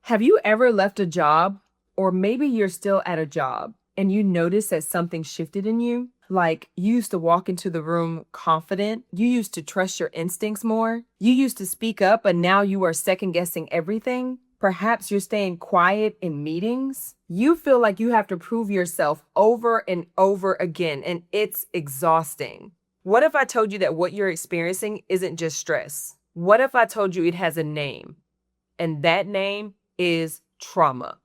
Have you ever left a job, or maybe you're still at a job and you notice that something shifted in you? Like you used to walk into the room confident, you used to trust your instincts more, you used to speak up, but now you are second guessing everything. Perhaps you're staying quiet in meetings. You feel like you have to prove yourself over and over again, and it's exhausting. What if I told you that what you're experiencing isn't just stress? What if I told you it has a name? And that name is trauma.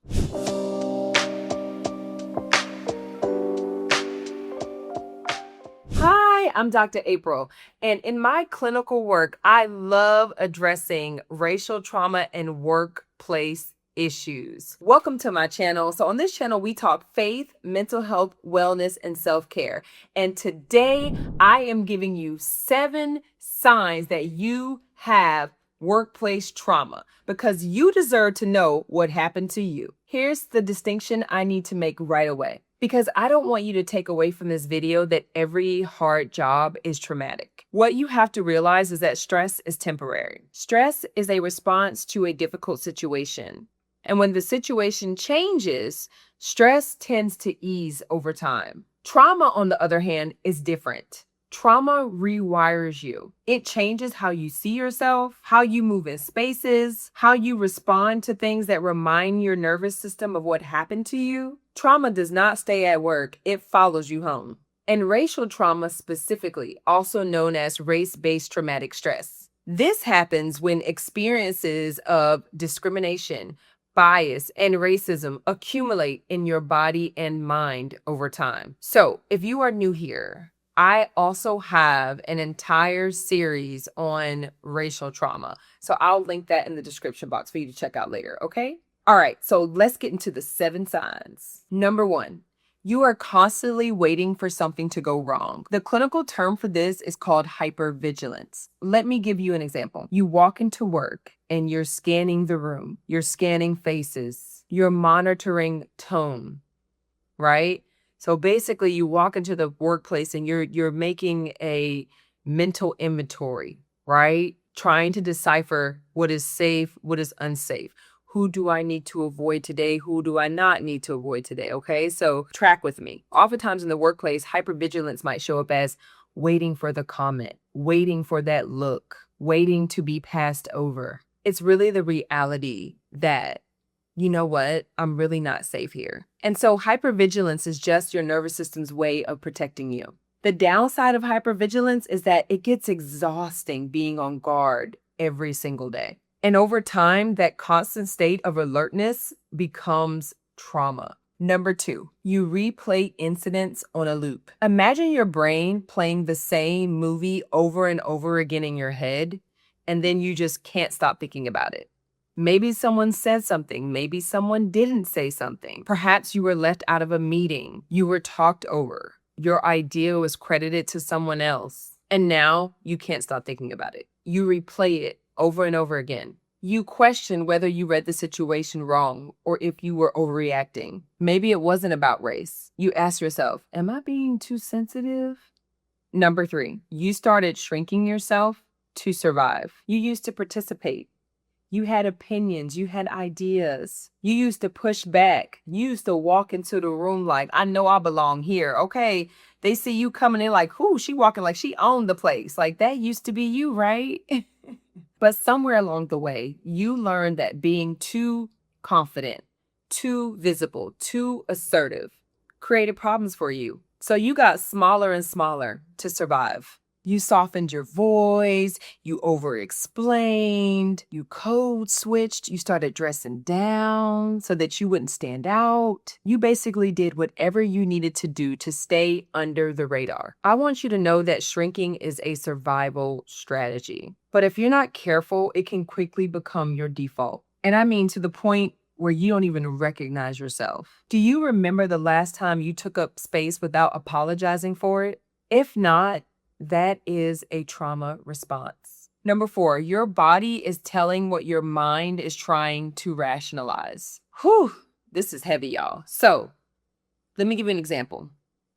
Hi, I'm Dr. April, and in my clinical work, I love addressing racial trauma and workplace issues. Welcome to my channel. So on this channel, we talk faith, mental health, wellness, and self-care. And today, I am giving you 7 signs that you have workplace trauma because you deserve to know what happened to you. Here's the distinction I need to make right away, because I don't want you to take away from this video that every hard job is traumatic. What you have to realize is that stress is temporary. Stress is a response to a difficult situation. And when the situation changes, stress tends to ease over time. Trauma, on the other hand, is different. Trauma rewires you. It changes how you see yourself, how you move in spaces, how you respond to things that remind your nervous system of what happened to you. Trauma does not stay at work, it follows you home. And racial trauma specifically, also known as race-based traumatic stress. This happens when experiences of discrimination, bias, and racism accumulate in your body and mind over time. So if you are new here, I also have an entire series on racial trauma. So I'll link that in the description box for you to check out later, okay? All right, so let's get into the 7 signs. Number 1, you are constantly waiting for something to go wrong. The clinical term for this is called hypervigilance. Let me give you an example. You walk into work and you're scanning the room. You're scanning faces. You're monitoring tone, right? So basically you walk into the workplace and you're making a mental inventory, right? Trying to decipher what is safe, what is unsafe. Who do I need to avoid today? Who do I not need to avoid today? Okay, so track with me. Oftentimes in the workplace, hypervigilance might show up as waiting for the comment, waiting for that look, waiting to be passed over. It's really the reality that, you know what, I'm really not safe here. And so hypervigilance is just your nervous system's way of protecting you. The downside of hypervigilance is that it gets exhausting being on guard every single day. And over time, that constant state of alertness becomes trauma. Number 2, you replay incidents on a loop. Imagine your brain playing the same movie over and over again in your head, and then you just can't stop thinking about it. Maybe someone said something. Maybe someone didn't say something. Perhaps you were left out of a meeting. You were talked over. Your idea was credited to someone else. And now you can't stop thinking about it. You replay it over and over again. You question whether you read the situation wrong or if you were overreacting. Maybe it wasn't about race. You ask yourself, am I being too sensitive? Number 3, you started shrinking yourself to survive. You used to participate. You had opinions, you had ideas. You used to push back. You used to walk into the room like, I know I belong here. Okay, they see you coming in like, whoo, she walking like she owned the place. Like that used to be you, right? But somewhere along the way, you learned that being too confident, too visible, too assertive created problems for you. So you got smaller and smaller to survive. You softened your voice, you over-explained, you code switched, you started dressing down so that you wouldn't stand out. You basically did whatever you needed to do to stay under the radar. I want you to know that shrinking is a survival strategy. But if you're not careful, it can quickly become your default. And I mean to the point where you don't even recognize yourself. Do you remember the last time you took up space without apologizing for it? If not, that is a trauma response. Number 4, your body is telling what your mind is trying to rationalize. Whew, this is heavy, y'all. So let me give you an example.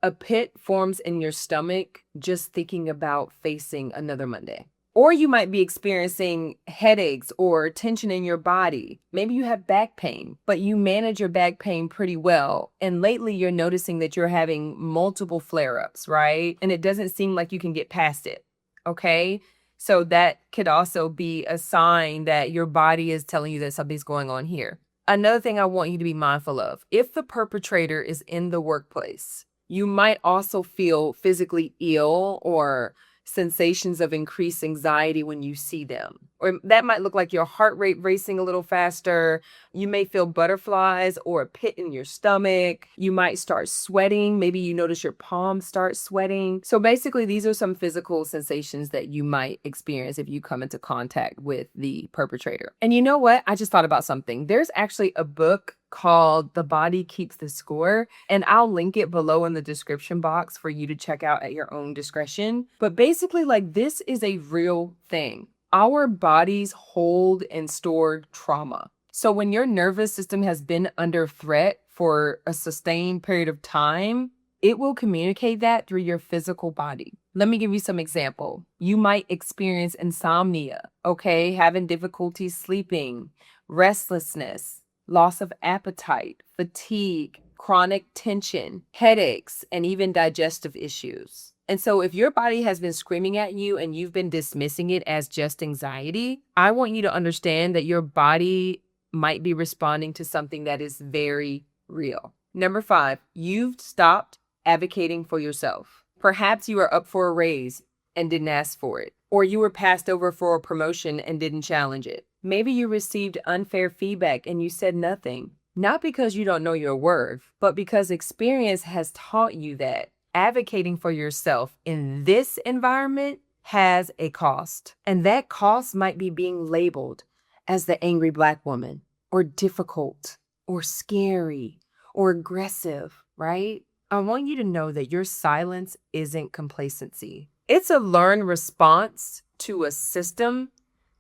A pit forms in your stomach just thinking about facing another Monday. Or you might be experiencing headaches or tension in your body. Maybe you have back pain, but you manage your back pain pretty well. And lately you're noticing that you're having multiple flare-ups, right? And it doesn't seem like you can get past it. Okay? So that could also be a sign that your body is telling you that something's going on here. Another thing I want you to be mindful of, if the perpetrator is in the workplace, you might also feel physically ill or sensations of increased anxiety when you see them. Or that might look like your heart rate racing a little faster. You may feel butterflies or a pit in your stomach. You might start sweating. Maybe you notice your palms start sweating. So basically, these are some physical sensations that you might experience if you come into contact with the perpetrator. And you know what? I just thought about something. There's actually a book called The Body Keeps the Score, and I'll link it below in the description box for you to check out at your own discretion. But basically, like, this is a real thing. Our bodies hold and store trauma. So when your nervous system has been under threat for a sustained period of time, it will communicate that through your physical body. Let me give you some example. You might experience insomnia, okay? Having difficulty sleeping, restlessness, loss of appetite, fatigue, chronic tension, headaches, and even digestive issues. And so if your body has been screaming at you and you've been dismissing it as just anxiety, I want you to understand that your body might be responding to something that is very real. Number 5, you've stopped advocating for yourself. Perhaps you are up for a raise and didn't ask for it, or you were passed over for a promotion and didn't challenge it. Maybe you received unfair feedback and you said nothing, not because you don't know your worth, but because experience has taught you that advocating for yourself in this environment has a cost. And that cost might be being labeled as the angry Black woman, or difficult, or scary, or aggressive, right? I want you to know that your silence isn't complacency. It's a learned response to a system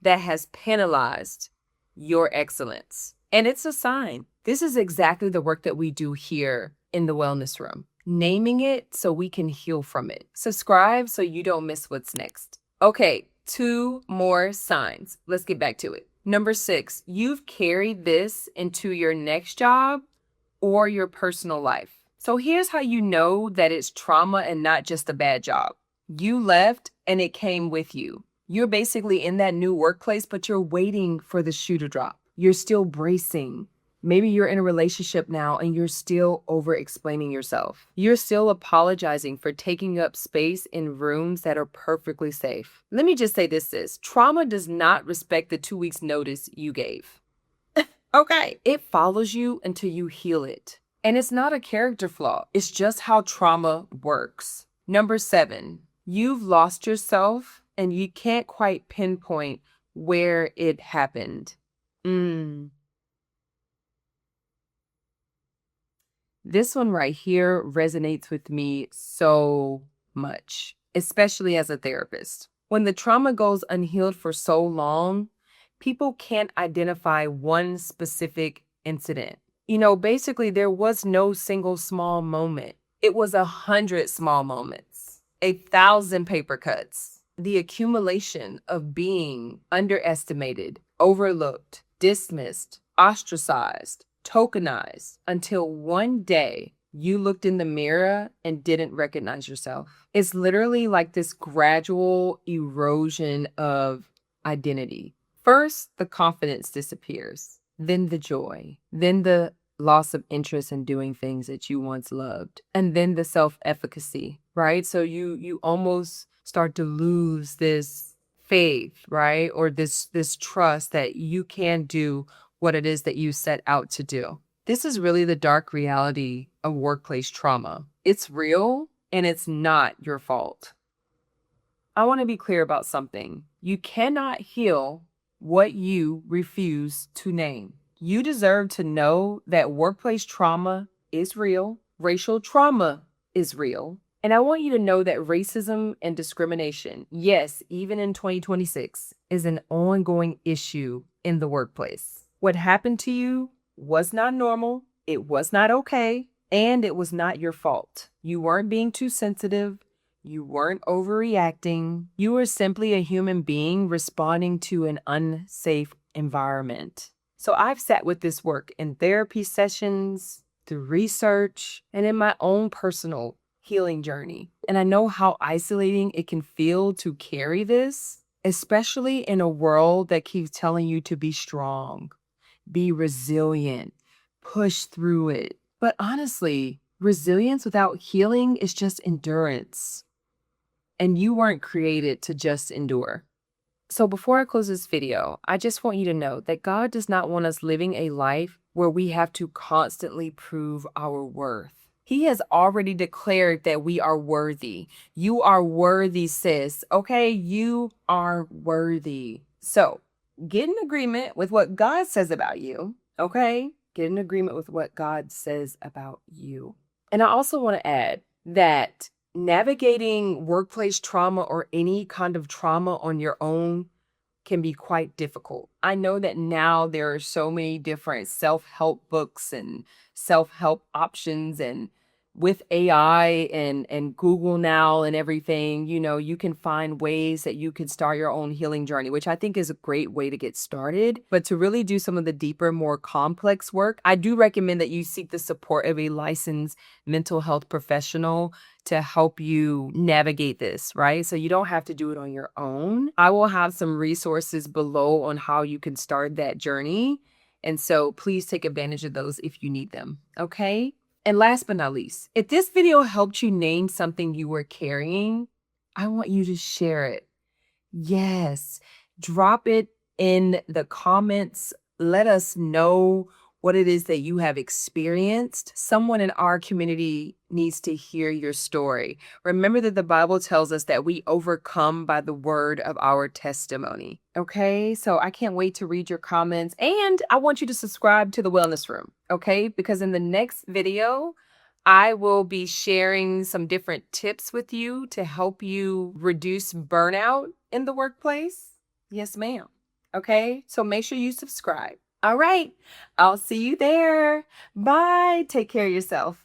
that has penalized your excellence. And it's a sign. This is exactly the work that we do here in the Wellness Room. Naming it so we can heal from it. Subscribe so you don't miss what's next. Okay, 2 more signs. Let's get back to it. Number 6, you've carried this into your next job or your personal life. So here's how you know that it's trauma and not just a bad job. You left and it came with you. You're basically in that new workplace, but you're waiting for the shoe to drop. You're still bracing. Maybe you're in a relationship now and you're still over-explaining yourself. You're still apologizing for taking up space in rooms that are perfectly safe. Let me just say this, trauma does not respect the 2 weeks notice you gave. Okay. It follows you until you heal it. And it's not a character flaw. It's just how trauma works. Number 7, you've lost yourself and you can't quite pinpoint where it happened. This one right here resonates with me so much, especially as a therapist. When the trauma goes unhealed for so long, people can't identify one specific incident. You know, basically there was no single small moment. It was 100 small moments, 1,000 paper cuts. The accumulation of being underestimated, overlooked, dismissed, ostracized, tokenized, until one day you looked in the mirror and didn't recognize yourself. It's literally like this gradual erosion of identity. First, the confidence disappears, then the joy, then the loss of interest in doing things that you once loved, and then the self-efficacy, right? So you almost start to lose this faith, right? Or this trust that you can do what it is that you set out to do. This is really the dark reality of workplace trauma. It's real and it's not your fault. I want to be clear about something. You cannot heal what you refuse to name. You deserve to know that workplace trauma is real, racial trauma is real, and I want you to know that racism and discrimination, yes, even in 2026, is an ongoing issue in the workplace. What happened to you was not normal, it was not okay, and it was not your fault. You weren't being too sensitive, You weren't overreacting. You were simply a human being responding to an unsafe environment. So I've sat with this work in therapy sessions, through research, and in my own personal healing journey. And I know how isolating it can feel to carry this, especially in a world that keeps telling you to be strong, be resilient, push through it. But honestly, resilience without healing is just endurance. And you weren't created to just endure. So before I close this video, I just want you to know that God does not want us living a life where we have to constantly prove our worth. He has already declared that we are worthy. You are worthy, sis. Okay, you are worthy. So get in agreement with what God says about you. Okay, get in agreement with what God says about you. And I also want to add that navigating workplace trauma or any kind of trauma on your own can be quite difficult. I know that now there are so many different self-help books and self-help options, and with AI and Google now and everything, you can find ways that you can start your own healing journey, which I think is a great way to get started. But to really do some of the deeper, more complex work, I do recommend that you seek the support of a licensed mental health professional to help you navigate this, right? So you don't have to do it on your own. I will have some resources below on how you can start that journey. And so please take advantage of those if you need them, okay? And last but not least, if this video helped you name something you were carrying, I want you to share it. Yes, drop it in the comments. Let us know what it is that you have experienced. Someone in our community needs to hear your story. Remember that the Bible tells us that we overcome by the word of our testimony. Okay, so I can't wait to read your comments, and I want you to subscribe to the Wellness Room, okay? Because in the next video, I will be sharing some different tips with you to help you reduce burnout in the workplace. Yes, ma'am. Okay, so make sure you subscribe. All right, I'll see you there. Bye. Take care of yourself.